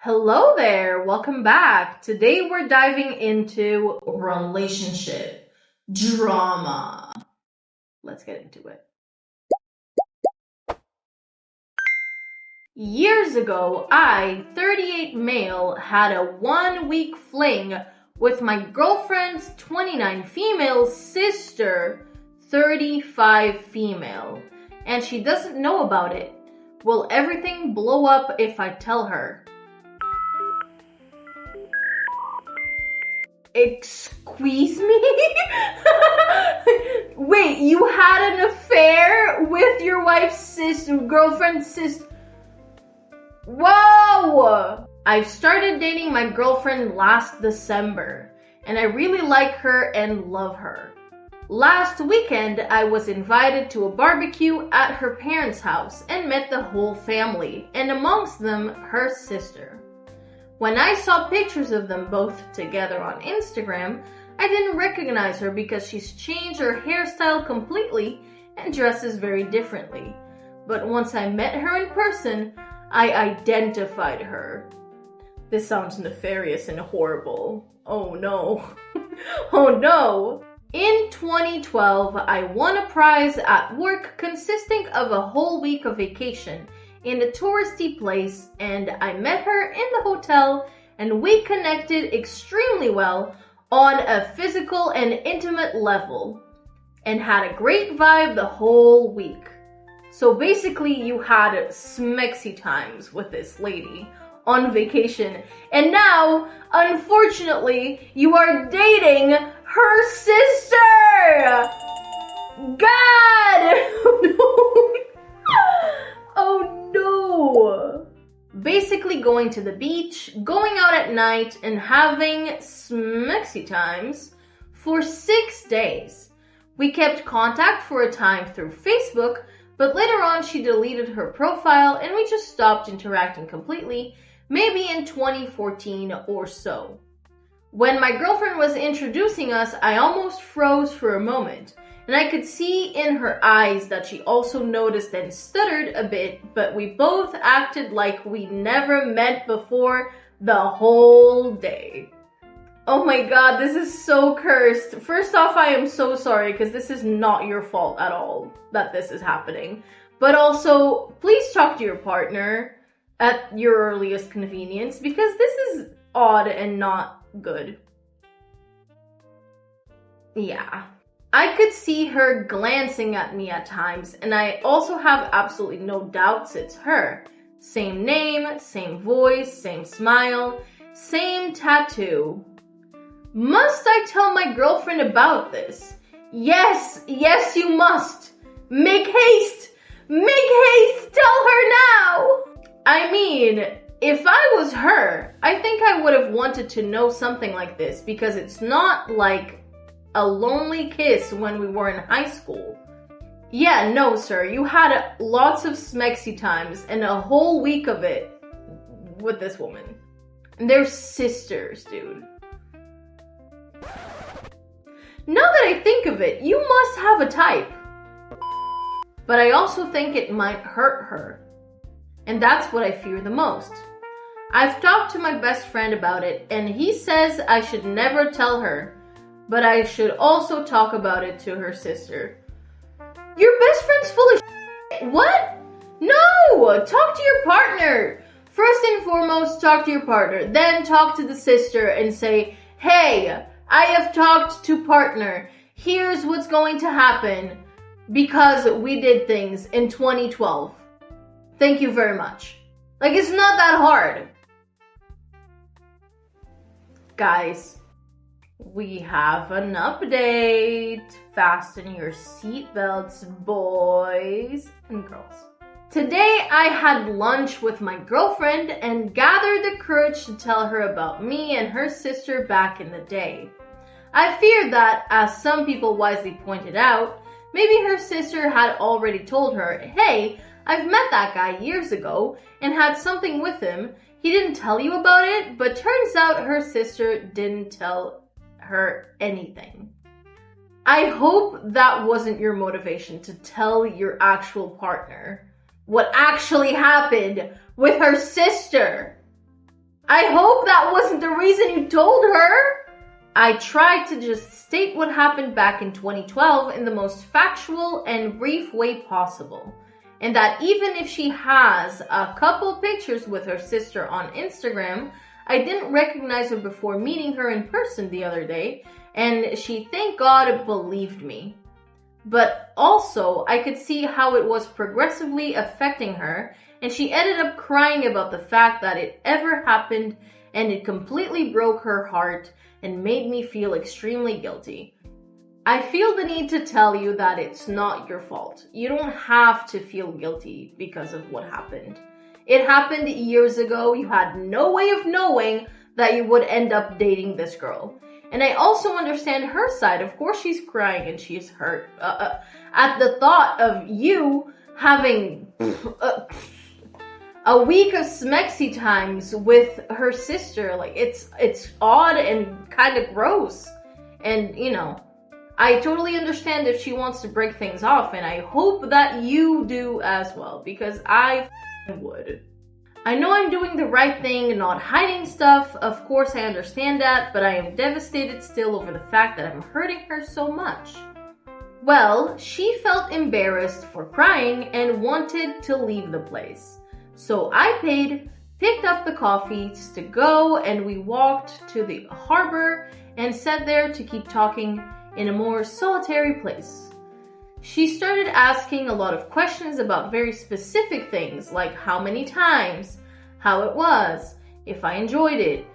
Hello there, welcome back. Today we're diving into relationship drama. Let's get into it. Years ago, I, 38 male, had a 1-week fling with my girlfriend's 29 female sister, 35 female, and she doesn't know about it. Will everything blow up if I tell her? Excuse me? Wait, you had an affair with your wife's girlfriend's sister? Whoa! I started dating my girlfriend last December, and I really like her and love her. Last weekend, I was invited to a barbecue at her parents' house and met the whole family, and amongst them, her sister. When I saw pictures of them both together on Instagram, I didn't recognize her because she's changed her hairstyle completely and dresses very differently. But once I met her in person, I identified her. This sounds nefarious and horrible. Oh no. Oh no. In 2012, I won a prize at work consisting of a whole week of vacation in a touristy place, and I met her in the hotel and we connected extremely well on a physical and intimate level and had a great vibe the whole week. So basically you had smexy times with this lady on vacation, and now, unfortunately, you are dating her sister! God! Oh no! Basically going to the beach, going out at night, and having smexy times for 6 days. We kept contact for a time through Facebook, but later on she deleted her profile and we just stopped interacting completely, maybe in 2014 or so. When my girlfriend was introducing us, I almost froze for a moment, and I could see in her eyes that she also noticed and stuttered a bit, but we both acted like we never met before the whole day. Oh my god, this is so cursed. First off, I am so sorry because this is not your fault at all that this is happening. But also, please talk to your partner at your earliest convenience because this is odd and not good. Yeah. I could see her glancing at me at times, and I also have absolutely no doubts it's her. Same name, same voice, same smile, same tattoo. Must I tell my girlfriend about this? Yes, you must. Make haste! Make haste! Tell her now! I mean, if I was her, I think I would have wanted to know something like this because it's not like a lonely kiss when we were in high school. Yeah, no sir, you had lots of smexy times and a whole week of it with this woman. And they're sisters, dude. Now that I think of it, you must have a type. But I also think it might hurt her. And that's what I fear the most. I've talked to my best friend about it, and he says I should never tell her, but I should also talk about it to her sister. Your best friend's full of shit? What? No! Talk to your partner! First and foremost, talk to your partner. Then talk to the sister and say, hey, I have talked to partner. Here's what's going to happen because we did things in 2012. Thank you very much. Like, it's not that hard. Guys, we have an update. Fasten your seatbelts, boys and girls. Today I had lunch with my girlfriend and gathered the courage to tell her about me and her sister back in the day. I feared that, as some people wisely pointed out, maybe her sister had already told her, hey, I've met that guy years ago and had something with him. He didn't tell you about it, but turns out her sister didn't tell her anything. I hope that wasn't your motivation to tell your actual partner what actually happened with her sister. I hope that wasn't the reason you told her. I tried to just state what happened back in 2012 in the most factual and brief way possible. And that even if she has a couple pictures with her sister on Instagram, I didn't recognize her before meeting her in person the other day, and she, thank God, believed me. But also, I could see how it was progressively affecting her, and she ended up crying about the fact that it ever happened, and it completely broke her heart and made me feel extremely guilty. I feel the need to tell you that it's not your fault. You don't have to feel guilty because of what happened. It happened years ago. You had no way of knowing that you would end up dating this girl. And I also understand her side. Of course she's crying and she's hurt at the thought of you having a week of smexy times with her sister. Like, it's odd and kind of gross. And, you know, I totally understand if she wants to break things off, and I hope that you do as well, because I would. I know I'm doing the right thing and not hiding stuff. Of course, I understand that, but I am devastated still over the fact that I'm hurting her so much. Well, she felt embarrassed for crying and wanted to leave the place. So I paid, picked up the coffees to go, and we walked to the harbor and sat there to keep talking in a more solitary place. She started asking a lot of questions about very specific things, like how many times, how it was, if I enjoyed it,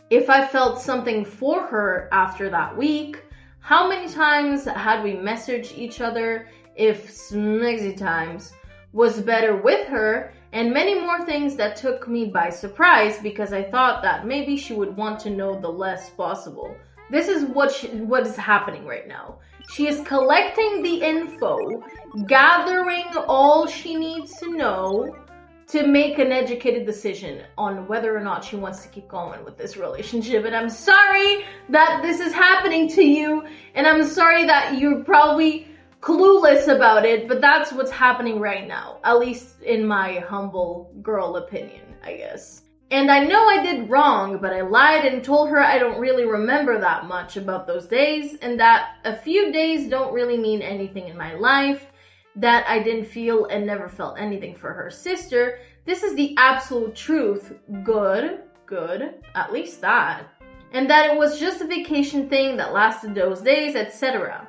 if I felt something for her after that week, how many times had we messaged each other, if smexy times was better with her, and many more things that took me by surprise because I thought that maybe she would want to know the less possible. This is what is happening right now. She is collecting the info, gathering all she needs to know to make an educated decision on whether or not she wants to keep going with this relationship. And I'm sorry that this is happening to you, and I'm sorry that you're probably clueless about it, but that's what's happening right now, at least in my humble girl opinion, I guess. And I know I did wrong, but I lied and told her I don't really remember that much about those days, and that a few days don't really mean anything in my life, that I didn't feel and never felt anything for her sister. This is the absolute truth. Good, at least that. And that it was just a vacation thing that lasted those days, etc.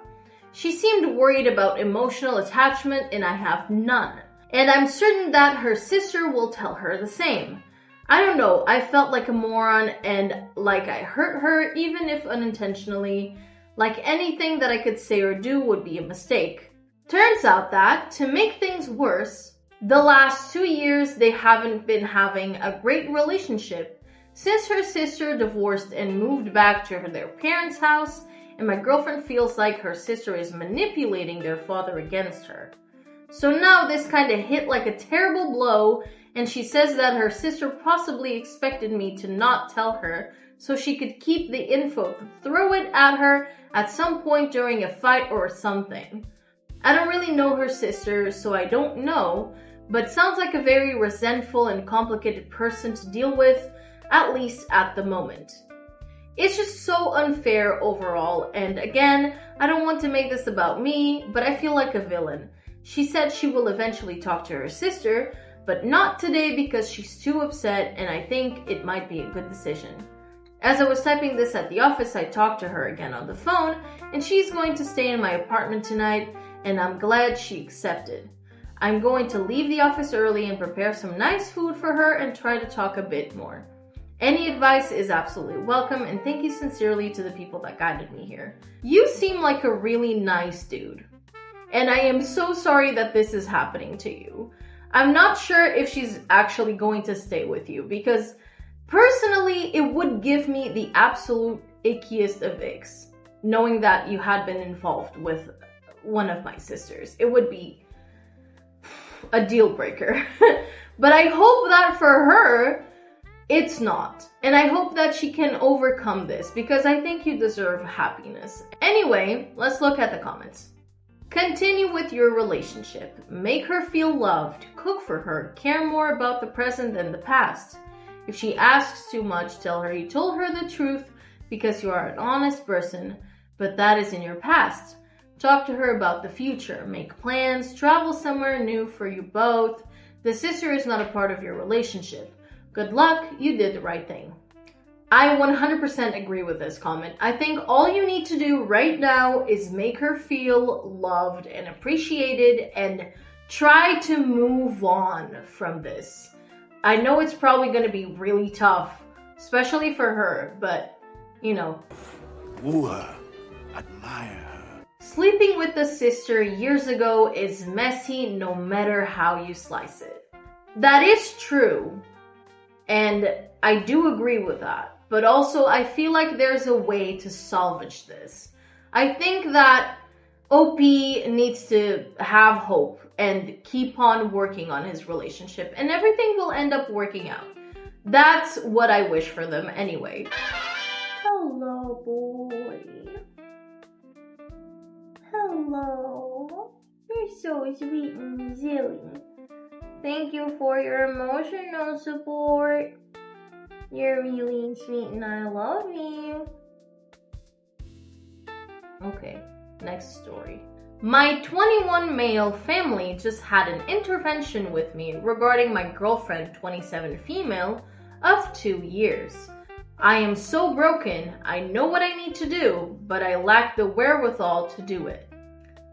She seemed worried about emotional attachment, and I have none. And I'm certain that her sister will tell her the same. I don't know, I felt like a moron and like I hurt her, even if unintentionally. Like anything that I could say or do would be a mistake. Turns out that, to make things worse, the last 2 years they haven't been having a great relationship since her sister divorced and moved back to their parents' house, and my girlfriend feels like her sister is manipulating their father against her. So now this kind of hit like a terrible blow, and she says that her sister possibly expected me to not tell her so she could keep the info to throw it at her at some point during a fight or something. I don't really know her sister, so I don't know, but sounds like a very resentful and complicated person to deal with, at least at the moment. It's just so unfair overall, and again, I don't want to make this about me, but I feel like a villain. She said she will eventually talk to her sister, but not today because she's too upset, and I think it might be a good decision. As I was typing this at the office, I talked to her again on the phone, and she's going to stay in my apartment tonight, and I'm glad she accepted. I'm going to leave the office early and prepare some nice food for her and try to talk a bit more. Any advice is absolutely welcome, and thank you sincerely to the people that guided me here. You seem like a really nice dude, and I am so sorry that this is happening to you. I'm not sure if she's actually going to stay with you, because personally, it would give me the absolute ickiest of icks, knowing that you had been involved with one of my sisters. It would be a deal breaker. But I hope that for her, it's not. And I hope that she can overcome this, because I think you deserve happiness. Anyway, let's look at the comments. Continue with your relationship. Make her feel loved. Cook for her. Care more about the present than the past. If she asks too much, tell her you told her the truth because you are an honest person, but that is in your past. Talk to her about the future. Make plans. Travel somewhere new for you both. The sister is not a part of your relationship. Good luck. You did the right thing. I 100% agree with this comment. I think all you need to do right now is make her feel loved and appreciated and try to move on from this. I know it's probably going to be really tough, especially for her, but, you know. Woo her. Admire her. Sleeping with the sister years ago is messy no matter how you slice it. That is true, and I do agree with that. But also, I feel like there's a way to salvage this. I think that OP needs to have hope and keep on working on his relationship, and everything will end up working out. That's what I wish for them anyway. Hello, boy. Hello. You're so sweet and silly. Thank you for your emotional support. You're really sweet and I love you. Okay, next story. My 21 male family just had an intervention with me regarding my girlfriend, 27 female, of 2 years. I am so broken, I know what I need to do, but I lack the wherewithal to do it.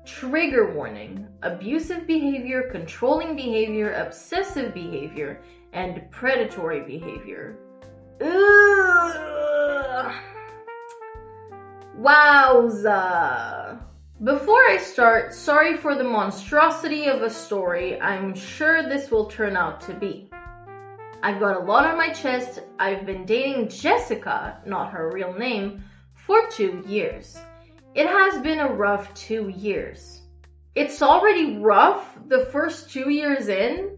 Trigger warning: abusive behavior, controlling behavior, obsessive behavior, and predatory behavior. Ugh. Wowza. Before I start, sorry for the monstrosity of a story I'm sure this will turn out to be. I've got a lot on my chest. I've been dating Jessica, not her real name, for 2 years. It has been a rough 2 years. It's already rough the first 2 years in?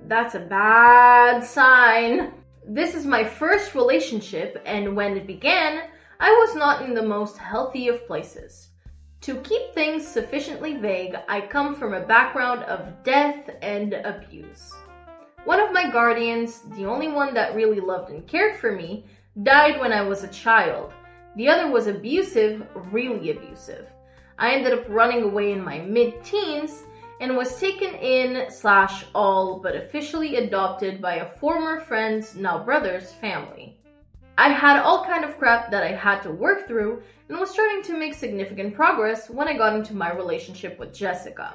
That's a bad sign. This is my first relationship, and when it began, I was not in the most healthy of places. To keep things sufficiently vague, I come from a background of death and abuse. One of my guardians, the only one that really loved and cared for me, died when I was a child. The other was abusive, really abusive. I ended up running away in my mid-teens and was taken in / all but officially adopted by a former friend's, now brother's, family. I had all kind of crap that I had to work through and was starting to make significant progress when I got into my relationship with Jessica.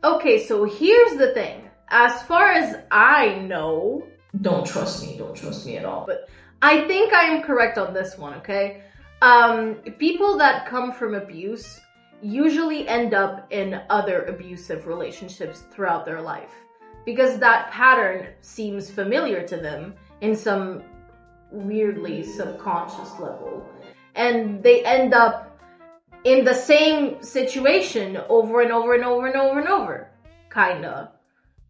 Okay, so here's the thing. As far as I know, don't trust me at all, but I think I am correct on this one, okay? People that come from abuse usually end up in other abusive relationships throughout their life because that pattern seems familiar to them in some weirdly subconscious level, and they end up in the same situation over and over and over and over and over, kinda.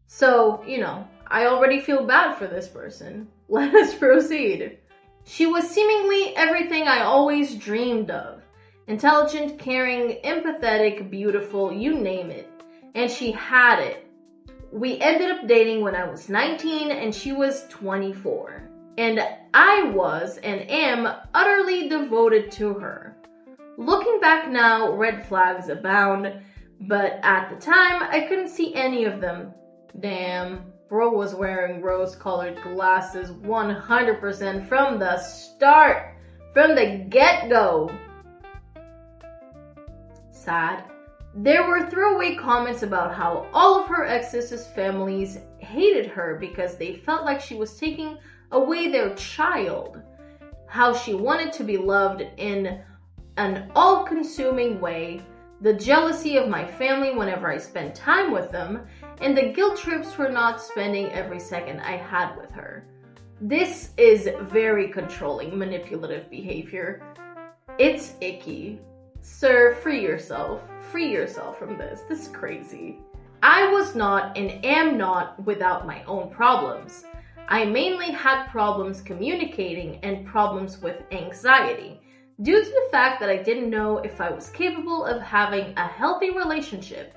So, you know, I already feel bad for this person. Let us proceed. She was seemingly everything I always dreamed of. Intelligent, caring, empathetic, beautiful, you name it. And she had it. We ended up dating when I was 19 and she was 24. And I was and am utterly devoted to her. Looking back now, red flags abound, but at the time, I couldn't see any of them. Damn, bro was wearing rose-colored glasses 100% from the start, from the get-go. Sad. There were throwaway comments about how all of her exes' families hated her because they felt like she was taking away their child. How she wanted to be loved in an all-consuming way, the jealousy of my family whenever I spent time with them, and the guilt trips for not spending every second I had with her. This is very controlling, manipulative behavior. It's icky. Sir, free yourself. Free yourself from this. This is crazy. I was not and am not without my own problems. I mainly had problems communicating and problems with anxiety due to the fact that I didn't know if I was capable of having a healthy relationship.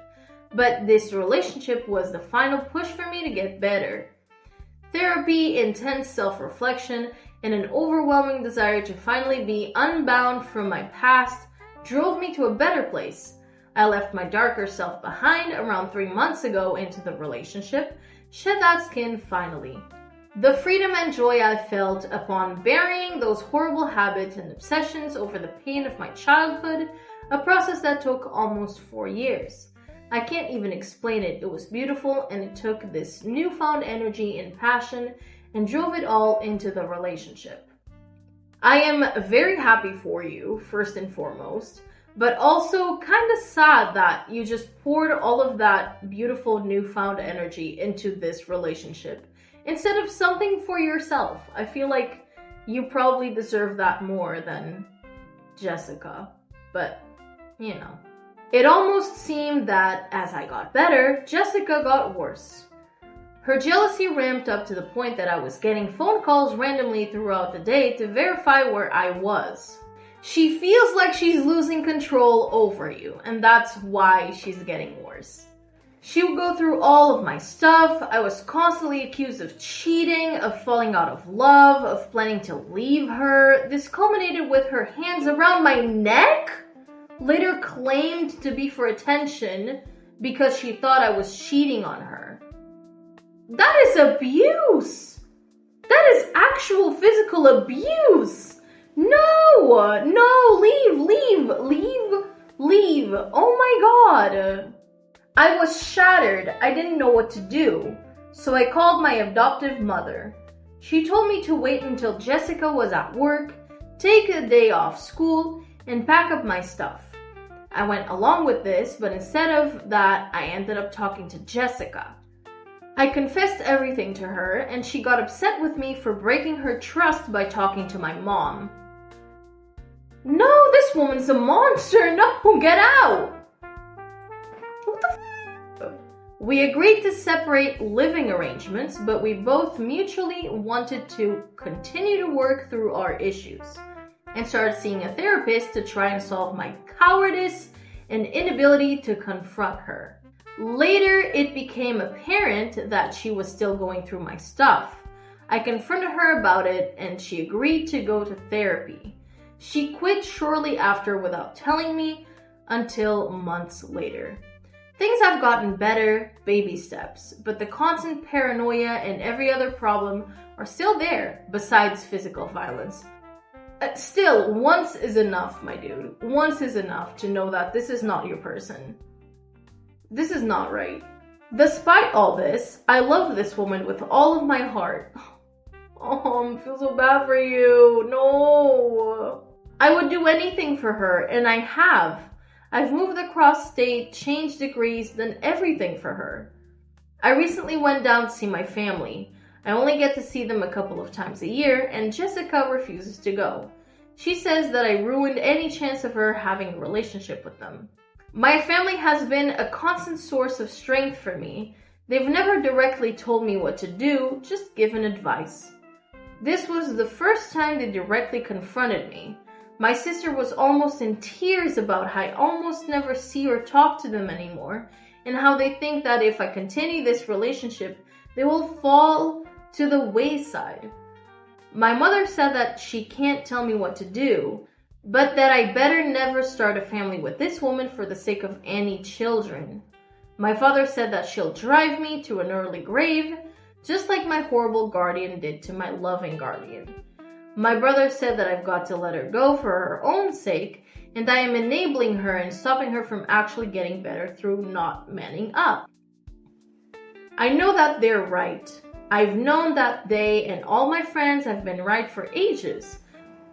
but this relationship was the final push for me to get better. Therapy, intense self-reflection, and an overwhelming desire to finally be unbound from my past drove me to a better place. I left my darker self behind around 3 months ago into the relationship, shed that skin finally. The freedom and joy I felt upon burying those horrible habits and obsessions over the pain of my childhood, a process that took almost 4 years. I can't even explain it. It was beautiful, and it took this newfound energy and passion and drove it all into the relationship. I am very happy for you, first and foremost, but also kind of sad that you just poured all of that beautiful newfound energy into this relationship instead of something for yourself. I feel like you probably deserve that more than Jessica, but you know. It almost seemed that as I got better, Jessica got worse. Her jealousy ramped up to the point that I was getting phone calls randomly throughout the day to verify where I was. She feels like she's losing control over you, and that's why she's getting worse. She would go through all of my stuff. I was constantly accused of cheating, of falling out of love, of planning to leave her. This culminated with her hands around my neck, later claimed to be for attention because she thought I was cheating on her. That is abuse! That is actual physical abuse! No! No! Leave! Oh my god! I was shattered. I didn't know what to do, so I called my adoptive mother. She told me to wait until Jessica was at work, take a day off school, and pack up my stuff. I went along with this, but instead of that, I ended up talking to Jessica. I confessed everything to her, and she got upset with me for breaking her trust by talking to my mom. No, this woman's a monster. No, get out. What the f***? We agreed to separate living arrangements, but we both mutually wanted to continue to work through our issues and started seeing a therapist to try and solve my cowardice and inability to confront her. Later, it became apparent that she was still going through my stuff. I confronted her about it, and she agreed to go to therapy. She quit shortly after without telling me until months later. Things have gotten better, baby steps, but the constant paranoia and every other problem are still there, besides physical violence. Still, once is enough, my dude. Once is enough to know that this is not your person. This is not right. Despite all this, I love this woman with all of my heart. Oh, I feel so bad for you. No. I would do anything for her, and I have. I've moved across state, changed degrees, done everything for her. I recently went down to see my family. I only get to see them a couple of times a year, and Jessica refuses to go. She says that I ruined any chance of her having a relationship with them. My family has been a constant source of strength for me. They've never directly told me what to do, just given advice. This was the first time they directly confronted me. My sister was almost in tears about how I almost never see or talk to them anymore, and how they think that if I continue this relationship, they will fall to the wayside. My mother said that she can't tell me what to do, but that I better never start a family with this woman for the sake of any children. My father said that she'll drive me to an early grave, just like my horrible guardian did to my loving guardian. My brother said that I've got to let her go for her own sake, and I am enabling her and stopping her from actually getting better through not manning up. I know that they're right. I've known that they and all my friends have been right for ages,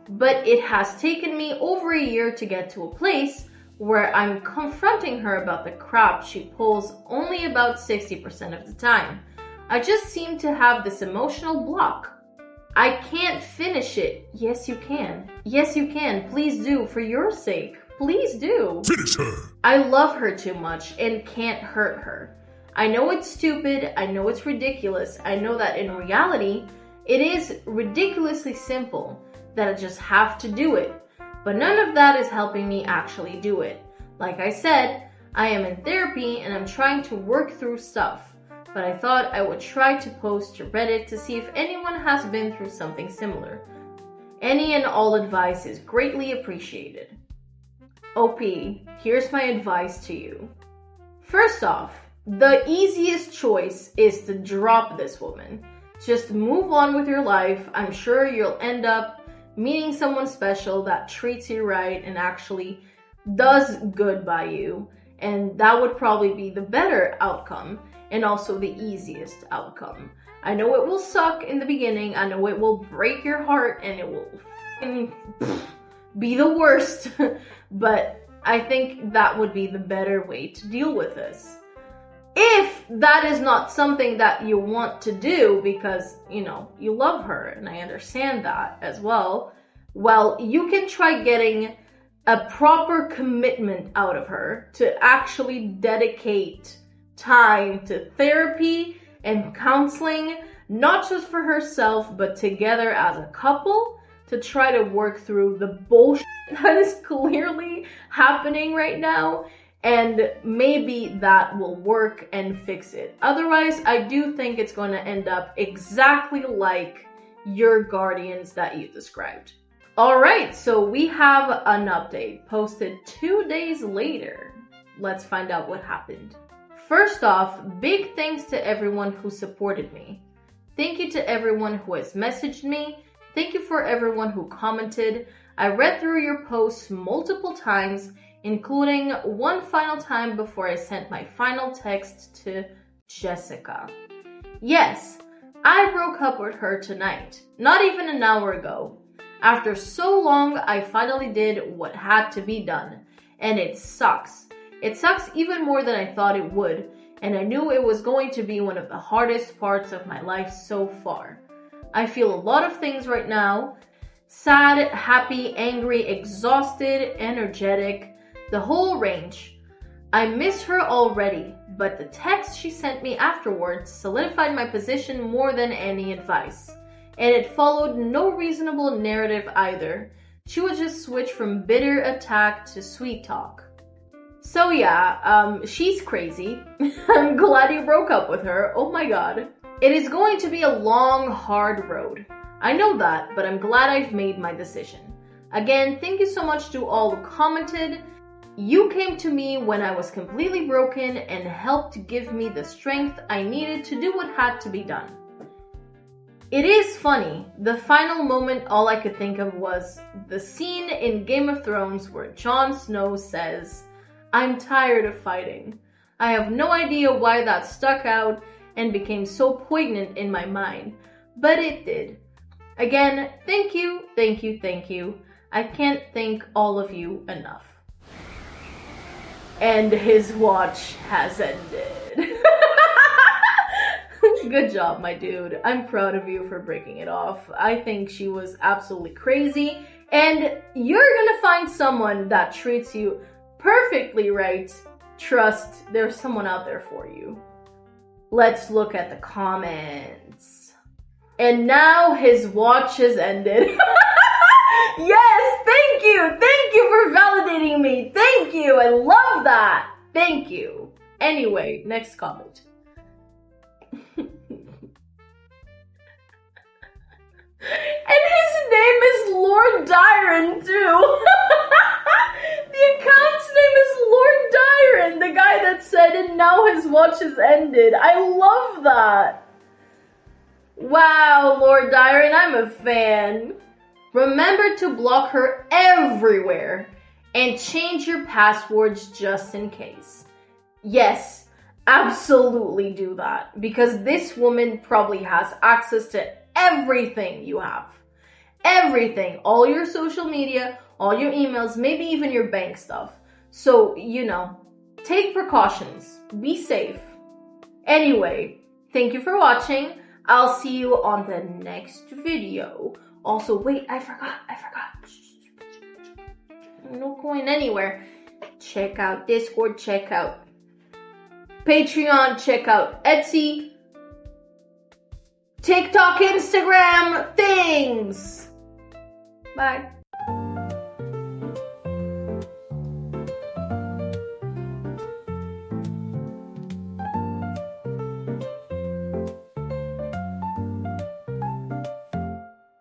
but it has taken me over a year to get to a place where I'm confronting her about the crap she pulls only about 60% of the time. I just seem to have this emotional block. I can't finish it. Yes, you can. Yes, you can. Please do, for your sake. Please do. Finish her! I love her too much and can't hurt her. I know it's stupid. I know it's ridiculous. I know that in reality, it is ridiculously simple, that I just have to do it. But none of that is helping me actually do it. Like I said, I am in therapy and I'm trying to work through stuff, but I thought I would try to post to Reddit to see if anyone has been through something similar. Any and all advice is greatly appreciated. OP, here's my advice to you. First off, the easiest choice is to drop this woman. Just move on with your life. I'm sure you'll end up meeting someone special that treats you right and actually does good by you. And that would probably be the better outcome and also the easiest outcome. I know it will suck in the beginning. I know it will break your heart and it will be the worst. But I think that would be the better way to deal with this. If that is not something that you want to do because, you love her, and I understand that as well, well, you can try getting a proper commitment out of her to actually dedicate time to therapy and counseling, not just for herself, but together as a couple to try to work through the bullshit that is clearly happening right now. And maybe that will work and fix it. Otherwise, I do think it's going to end up exactly like your guardians that you described. Alright, so we have an update posted 2 days later. Let's find out what happened. First off, big thanks to everyone who supported me. Thank you to everyone who has messaged me. Thank you for everyone who commented. I read through your posts multiple times, including one final time before I sent my final text to Jessica. Yes, I broke up with her tonight, not even an hour ago. After so long, I finally did what had to be done, and it sucks. It sucks even more than I thought it would, and I knew it was going to be one of the hardest parts of my life so far. I feel a lot of things right now. Sad, happy, angry, exhausted, energetic, the whole range. I miss her already, but the text she sent me afterwards solidified my position more than any advice. And it followed no reasonable narrative either. She would just switch from bitter attack to sweet talk. So yeah, she's crazy. I'm glad you broke up with her. Oh my god. It is going to be a long, hard road. I know that, but I'm glad I've made my decision. Again, thank you so much to all who commented. You came to me when I was completely broken and helped give me the strength I needed to do what had to be done. It is funny, the final moment all I could think of was the scene in Game of Thrones where Jon Snow says, "I'm tired of fighting." I have no idea why that stuck out and became so poignant in my mind, but it did. Again, thank you, thank you, thank you. I can't thank all of you enough. And his watch has ended. Good job, my dude. I'm proud of you for breaking it off. I think she was absolutely crazy, and you're gonna find someone that treats you perfectly right. Trust, there's someone out there for you. Let's look at the comments. And now his watch has ended. Yes, thank you! Thank you for validating me! Thank you! I love that! Thank you! Anyway, next comment. And his name is Lord Dyron, too! The account's name is Lord Dyron, the guy that said, "And now his watch has ended." I love that! Wow, Lord Dyron, I'm a fan. Remember to block her everywhere and change your passwords just in case. Yes, absolutely do that, because this woman probably has access to everything you have. Everything. All your social media, all your emails, maybe even your bank stuff. So, take precautions. Be safe. Anyway, thank you for watching. I'll see you on the next video. Also, wait, I forgot. No going anywhere. Check out Discord, check out Patreon, check out Etsy, TikTok, Instagram, things. Bye.